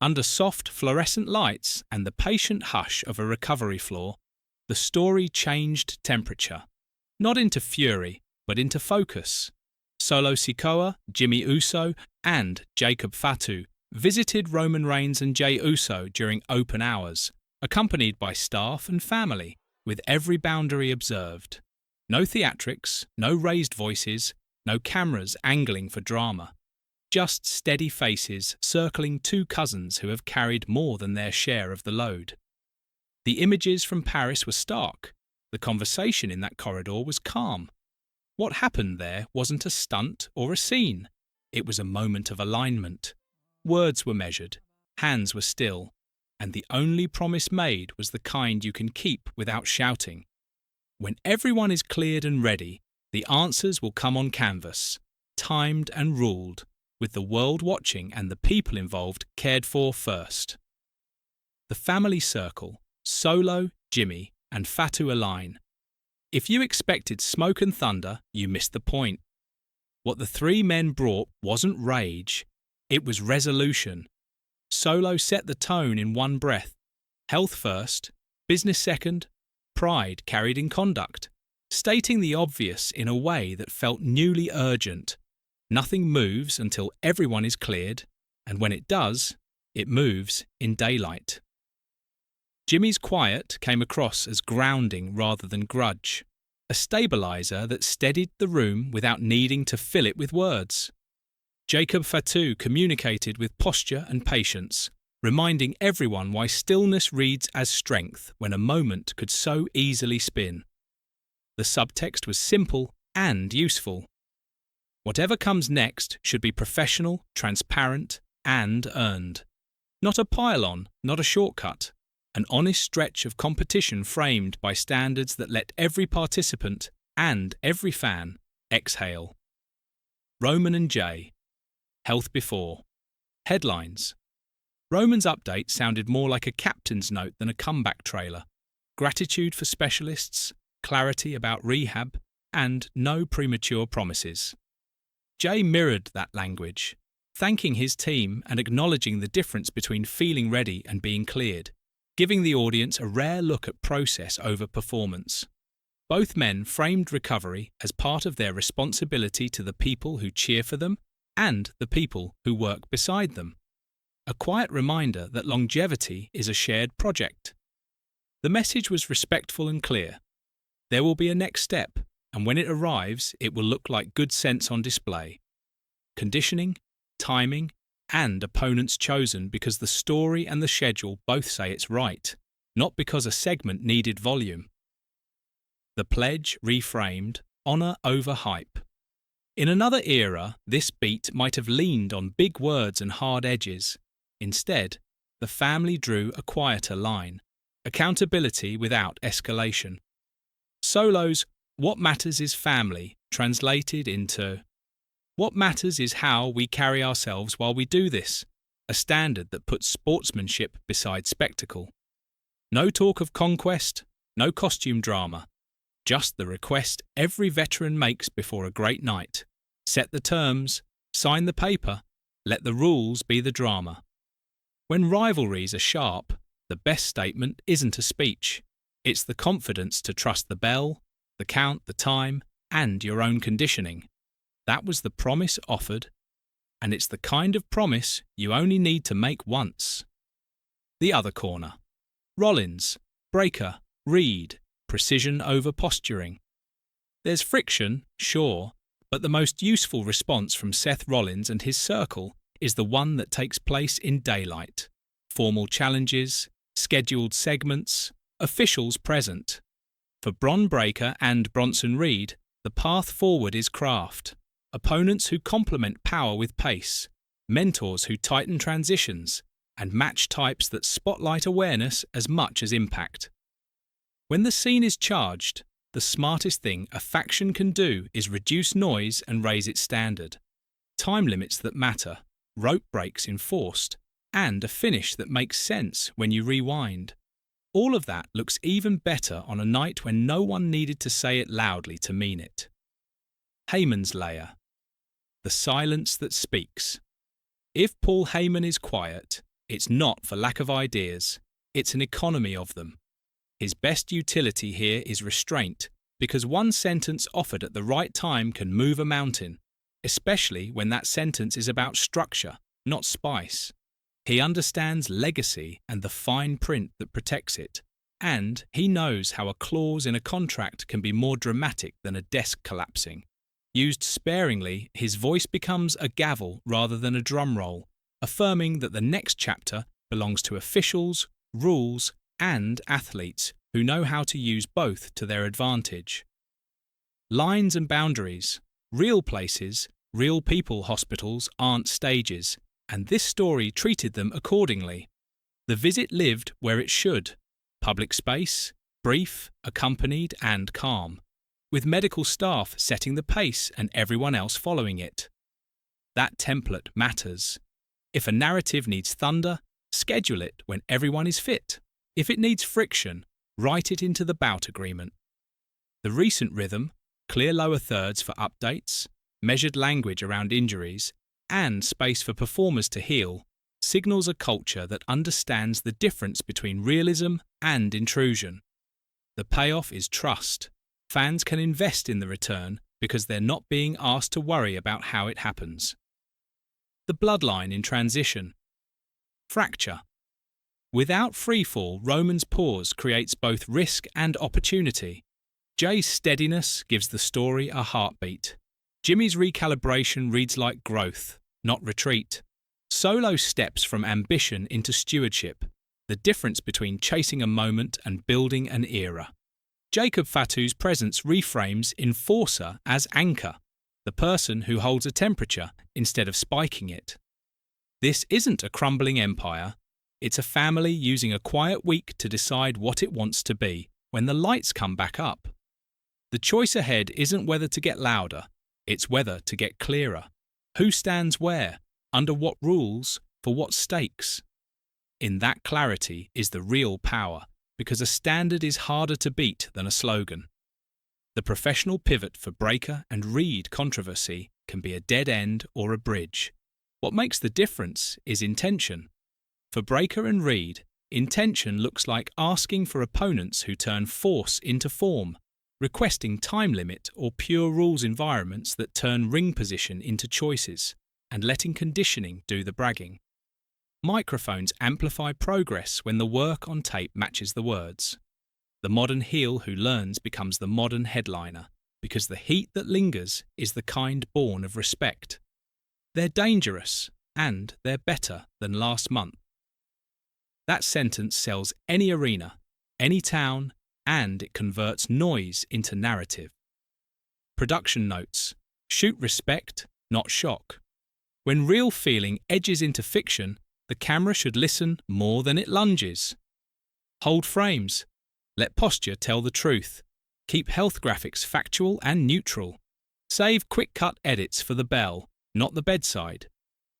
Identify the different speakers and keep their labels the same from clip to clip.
Speaker 1: Under soft fluorescent lights and the patient hush of a recovery floor, the story changed temperature. Not into fury, but into focus. Solo Sikoa, Jimmy Uso, and Jacob Fatu visited Roman Reigns and Jey Uso during open hours, accompanied by staff and family, with every boundary observed. No theatrics, no raised voices, no cameras angling for drama. Just steady faces circling two cousins who have carried more than their share of the load. The images from Paris were stark. The conversation in that corridor was calm. What happened there wasn't a stunt or a scene. It was a moment of alignment. Words were measured, hands were still, and the only promise made was the kind you can keep without shouting. When everyone is cleared and ready, the answers will come on canvas, timed and ruled, with the world watching and the people involved cared for first. The family circle, Solo, Jimmy, and Fatu align. If you expected smoke and thunder, you missed the point. What the three men brought wasn't rage, it was resolution. Solo set the tone in one breath. Health first, business second, pride carried in conduct, stating the obvious in a way that felt newly urgent. Nothing moves until everyone is cleared, and when it does, it moves in daylight. Jimmy's quiet came across as grounding rather than grudge, a stabilizer that steadied the room without needing to fill it with words. Jacob Fatu communicated with posture and patience, reminding everyone why stillness reads as strength when a moment could so easily spin. The subtext was simple and useful. Whatever comes next should be professional, transparent, and earned. Not a pile-on, not a shortcut. An honest stretch of competition framed by standards that let every participant and every fan exhale. Roman and Jey. Health before. Headlines. Roman's update sounded more like a captain's note than a comeback trailer. Gratitude for specialists, clarity about rehab, and no premature promises. Jey mirrored that language, thanking his team and acknowledging the difference between feeling ready and being cleared, giving the audience a rare look at process over performance. Both men framed recovery as part of their responsibility to the people who cheer for them and the people who work beside them. A quiet reminder that longevity is a shared project. The message was respectful and clear. There will be a next step, and when it arrives, it will look like good sense on display. Conditioning, timing, and opponents chosen because the story and the schedule both say it's right, not because a segment needed volume. The pledge reframed, honor over hype. In another era, this beat might have leaned on big words and hard edges. Instead, the family drew a quieter line, accountability without escalation. Solo's "What matters is family" translated into "What matters is how we carry ourselves while we do this," a standard that puts sportsmanship beside spectacle. No talk of conquest, no costume drama, just the request every veteran makes before a great night. Set the terms, sign the paper, let the rules be the drama. When rivalries are sharp, the best statement isn't a speech. It's the confidence to trust the bell, the count, the time, and your own conditioning. That was the promise offered, and it's the kind of promise you only need to make once. The other corner. Rollins, Breaker, Reed, precision over posturing. There's friction, sure, but the most useful response from Seth Rollins and his circle is the one that takes place in daylight. Formal challenges, scheduled segments, officials present. For Bron Breaker and Bronson Reed, the path forward is craft. Opponents who complement power with pace, mentors who tighten transitions, and match types that spotlight awareness as much as impact. When the scene is charged, the smartest thing a faction can do is reduce noise and raise its standard. Time limits that matter, rope breaks enforced, and a finish that makes sense when you rewind. All of that looks even better on a night when no one needed to say it loudly to mean it. Heyman's layer. The silence that speaks. If Paul Heyman is quiet, It's not for lack of ideas, it's an economy of them. His best utility here is restraint, because one sentence offered at the right time can move a mountain, especially when that sentence is about structure, not spice. He understands legacy and the fine print that protects it, and he knows how a clause in a contract can be more dramatic than a desk collapsing. Used sparingly, his voice becomes a gavel rather than a drum roll, affirming that the next chapter belongs to officials, rules, and athletes who know how to use both to their advantage. Lines and boundaries. Real places, real people hospitals aren't stages, and this story treated them accordingly. The visit lived where it should. Public space, brief, accompanied and calm, with medical staff setting the pace and everyone else following it. That template matters. If a narrative needs thunder, schedule it when everyone is fit. If it needs friction, write it into the bout agreement. The recent rhythm, clear lower thirds for updates, measured language around injuries, and space for performers to heal, signals a culture that understands the difference between realism and intrusion. The payoff is trust. Fans can invest in the return because they're not being asked to worry about how it happens. The bloodline in transition. Fracture. Without freefall, Roman's pause creates both risk and opportunity. Jay's steadiness gives the story a heartbeat. Jimmy's recalibration reads like growth, not retreat. Solo steps from ambition into stewardship, the difference between chasing a moment and building an era. Jacob Fatu's presence reframes enforcer as anchor, the person who holds a temperature instead of spiking it. This isn't a crumbling empire, it's a family using a quiet week to decide what it wants to be when the lights come back up. The choice ahead isn't whether to get louder, it's whether to get clearer. Who stands where, under what rules, for what stakes? In that clarity is the real power, because a standard is harder to beat than a slogan. The professional pivot for Breaker and Reed controversy can be a dead end or a bridge. What makes the difference is intention. For Breaker and Reed, intention looks like asking for opponents who turn force into form, requesting time limit or pure rules environments that turn ring position into choices, and letting conditioning do the bragging. Microphones amplify progress when the work on tape matches the words. The modern heel who learns becomes the modern headliner, because the heat that lingers is the kind born of respect. They're dangerous, and they're better than last month. That sentence sells any arena, any town, and it converts noise into narrative. Production notes. Shoot respect, not shock. When real feeling edges into fiction, the camera should listen more than it lunges. Hold frames. Let posture tell the truth. Keep health graphics factual and neutral. Save quick-cut edits for the bell, not the bedside.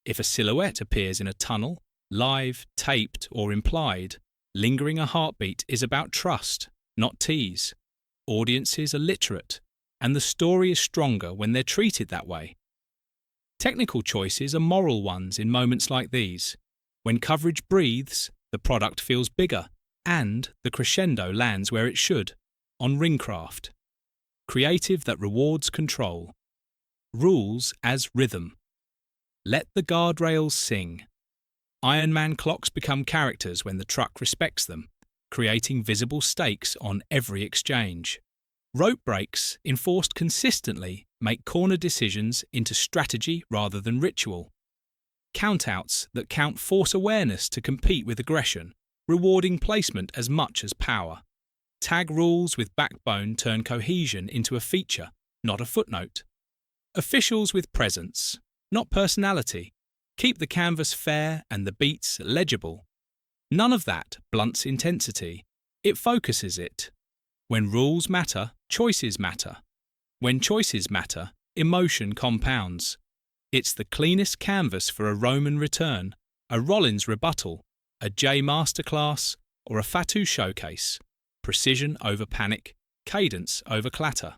Speaker 1: If a silhouette appears in a tunnel, live, taped, or implied, lingering a heartbeat is about trust, not tease. Audiences are literate, and the story is stronger when they're treated that way. Technical choices are moral ones in moments like these. When coverage breathes, the product feels bigger, and the crescendo lands where it should, on ringcraft. Creative that rewards control. Rules as rhythm. Let the guardrails sing. Ironman clocks become characters when the truck respects them, creating visible stakes on every exchange. Rope breaks, enforced consistently, make corner decisions into strategy rather than ritual. Countouts that count force awareness to compete with aggression, rewarding placement as much as power. Tag rules with backbone turn cohesion into a feature, not a footnote. Officials with presence, not personality. Keep the canvas fair and the beats legible. None of that blunts intensity. It focuses it. When rules matter, choices matter. When choices matter, emotion compounds. It's the cleanest canvas for a Roman return, a Rollins rebuttal, a Jay masterclass, or a Fatu showcase. Precision over panic, cadence over clatter.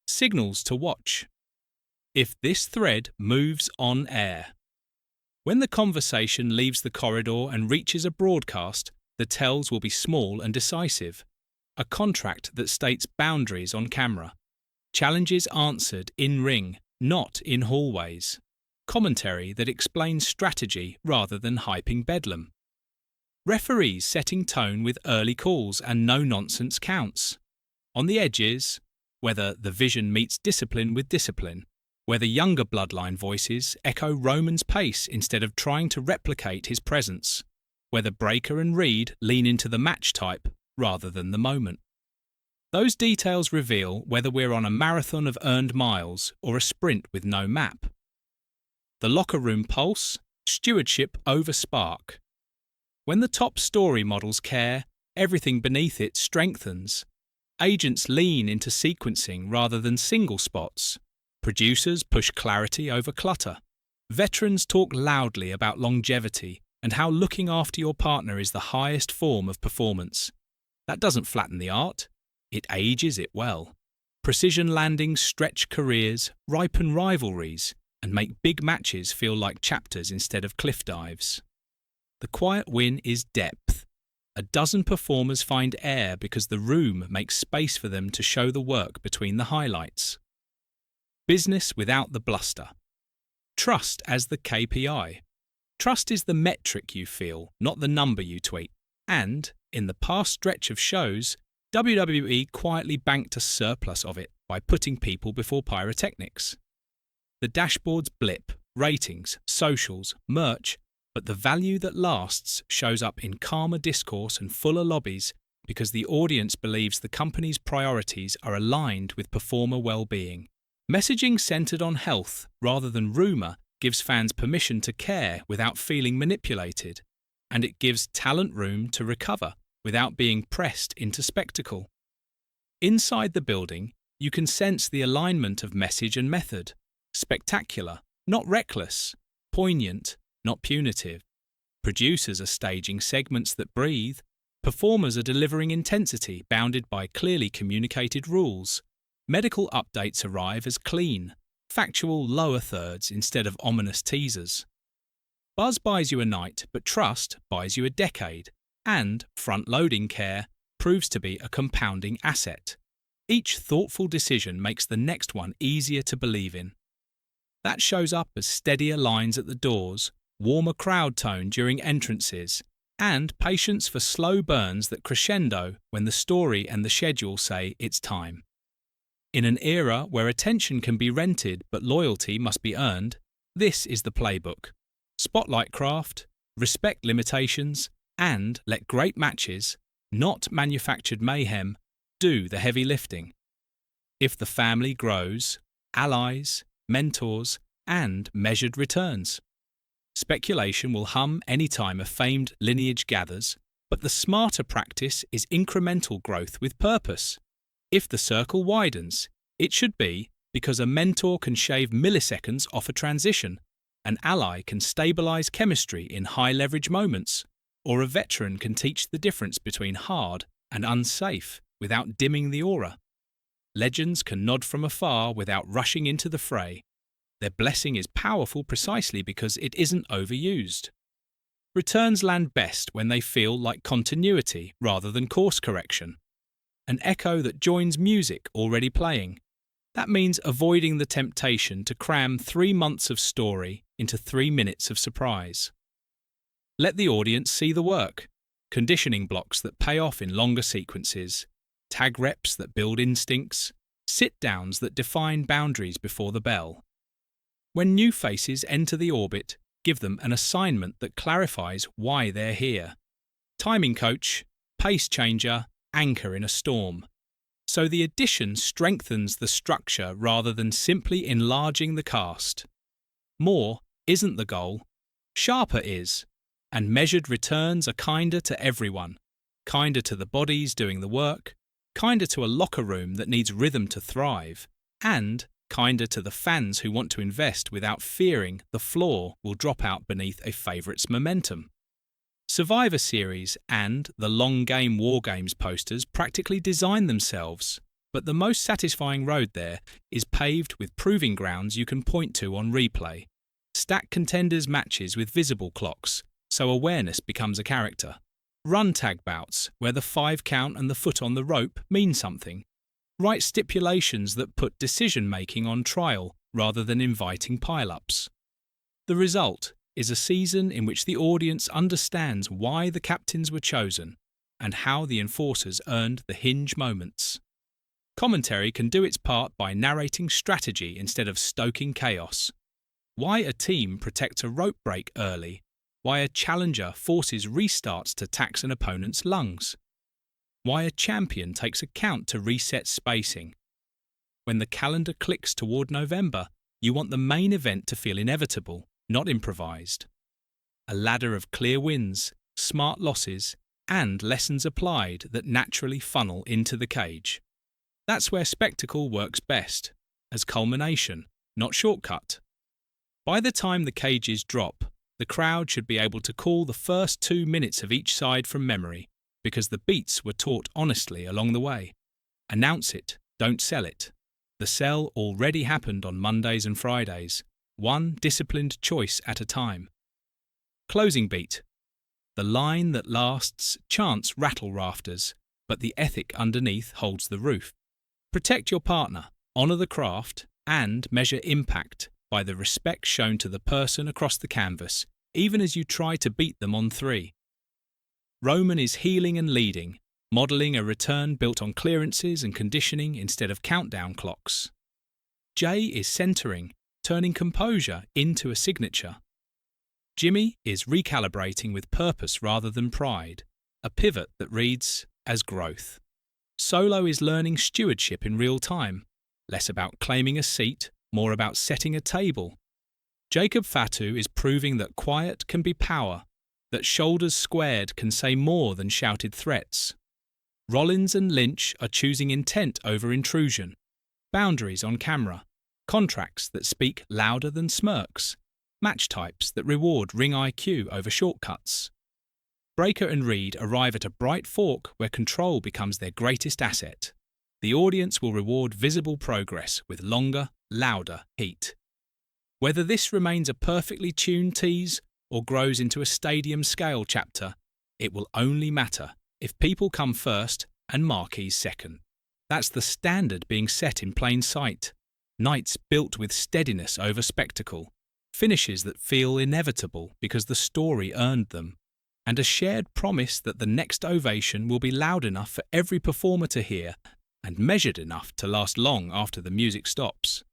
Speaker 1: Signals to watch. If this thread moves on air. When the conversation leaves the corridor and reaches a broadcast, the tells will be small and decisive. A contract that states boundaries on camera. Challenges answered in ring, not in hallways. Commentary that explains strategy rather than hyping bedlam. Referees setting tone with early calls and no-nonsense counts. On the edges, whether the vision meets discipline with discipline, whether younger bloodline voices echo Roman's pace instead of trying to replicate his presence, whether Breaker and Reed lean into the match type rather than the moment. Those details reveal whether we're on a marathon of earned miles or a sprint with no map. The locker room pulse, stewardship over spark. When the top story models care, everything beneath it strengthens. Agents lean into sequencing rather than single spots. Producers push clarity over clutter. Veterans talk loudly about longevity and how looking after your partner is the highest form of performance. That doesn't flatten the art, it ages it well. Precision landings stretch careers, ripen rivalries, and make big matches feel like chapters instead of cliff dives. The quiet win is depth. A dozen performers find air because the room makes space for them to show the work between the highlights. Business without the bluster. Trust as the KPI. Trust is the metric you feel, not the number you tweet. And, in the past stretch of shows, WWE quietly banked a surplus of it by putting people before pyrotechnics. The dashboards blip, ratings, socials, merch, but the value that lasts shows up in calmer discourse and fuller lobbies because the audience believes the company's priorities are aligned with performer well-being. Messaging centered on health rather than rumor gives fans permission to care without feeling manipulated, and it gives talent room to recover without being pressed into spectacle. Inside the building, you can sense the alignment of message and method. Spectacular, not reckless. Poignant, not punitive. Producers are staging segments that breathe. Performers are delivering intensity bounded by clearly communicated rules. Medical updates arrive as clean, factual lower thirds instead of ominous teasers. Buzz buys you a night, but trust buys you a decade, and front-loading care proves to be a compounding asset. Each thoughtful decision makes the next one easier to believe in. That shows up as steadier lines at the doors, warmer crowd tone during entrances, and patience for slow burns that crescendo when the story and the schedule say it's time. In an era where attention can be rented but loyalty must be earned, this is the playbook. Spotlight craft, respect limitations, and let great matches, not manufactured mayhem, do the heavy lifting. If the family grows, allies, mentors, and measured returns. Speculation will hum any time a famed lineage gathers, but the smarter practice is incremental growth with purpose. If the circle widens, it should be because a mentor can shave milliseconds off a transition, an ally can stabilize chemistry in high-leverage moments, or a veteran can teach the difference between hard and unsafe without dimming the aura. Legends can nod from afar without rushing into the fray. Their blessing is powerful precisely because it isn't overused. Returns land best when they feel like continuity rather than course correction. An echo that joins music already playing. That means avoiding the temptation to cram 3 months of story into 3 minutes of surprise. Let the audience see the work. Conditioning blocks that pay off in longer sequences. Tag reps that build instincts. Sit-downs that define boundaries before the bell. When new faces enter the orbit, give them an assignment that clarifies why they're here. Timing coach, pace changer, anchor in a storm. So the addition strengthens the structure rather than simply enlarging the cast. More isn't the goal, sharper is, and measured returns are kinder to everyone, kinder to the bodies doing the work, kinder to a locker room that needs rhythm to thrive, and kinder to the fans who want to invest without fearing the floor will drop out beneath a favourite's momentum. Survivor Series and the Long Game War Games posters practically design themselves, but the most satisfying road there is paved with proving grounds you can point to on replay. Stack contenders' matches with visible clocks, so awareness becomes a character. Run tag bouts, where the 5 count and the foot on the rope mean something. Write stipulations that put decision-making on trial rather than inviting pile-ups. The result is a season in which the audience understands why the captains were chosen and how the enforcers earned the hinge moments. Commentary can do its part by narrating strategy instead of stoking chaos. Why a team protects a rope break early, why a challenger forces restarts to tax an opponent's lungs. Why a champion takes a count to reset spacing. When the calendar clicks toward November, you want the main event to feel inevitable, not improvised. A ladder of clear wins, smart losses, and lessons applied that naturally funnel into the cage. That's where spectacle works best, as culmination, not shortcut. By the time the cages drop, the crowd should be able to call the first 2 minutes of each side from memory, because the beats were taught honestly along the way. Announce it, don't sell it. The sell already happened on Mondays and Fridays, one disciplined choice at a time. Closing beat. The line that lasts chants rattle rafters, but the ethic underneath holds the roof. Protect your partner, honour the craft, and measure impact by the respect shown to the person across the canvas, even as you try to beat them on 3. Roman is healing and leading, modelling a return built on clearances and conditioning instead of countdown clocks. Jay is centering, turning composure into a signature. Jimmy is recalibrating with purpose rather than pride, a pivot that reads as growth. Solo is learning stewardship in real time, less about claiming a seat, more about setting a table. Jacob Fatu is proving that quiet can be power, that shoulders squared can say more than shouted threats. Rollins and Lynch are choosing intent over intrusion, boundaries on camera, contracts that speak louder than smirks, match types that reward ring IQ over shortcuts. Breaker and Reed arrive at a bright fork where control becomes their greatest asset. The audience will reward visible progress with longer, louder heat. Whether this remains a perfectly tuned tease or grows into a stadium-scale chapter, it will only matter if people come first and marquees second. That's the standard being set in plain sight. Nights built with steadiness over spectacle, finishes that feel inevitable because the story earned them, and a shared promise that the next ovation will be loud enough for every performer to hear and measured enough to last long after the music stops.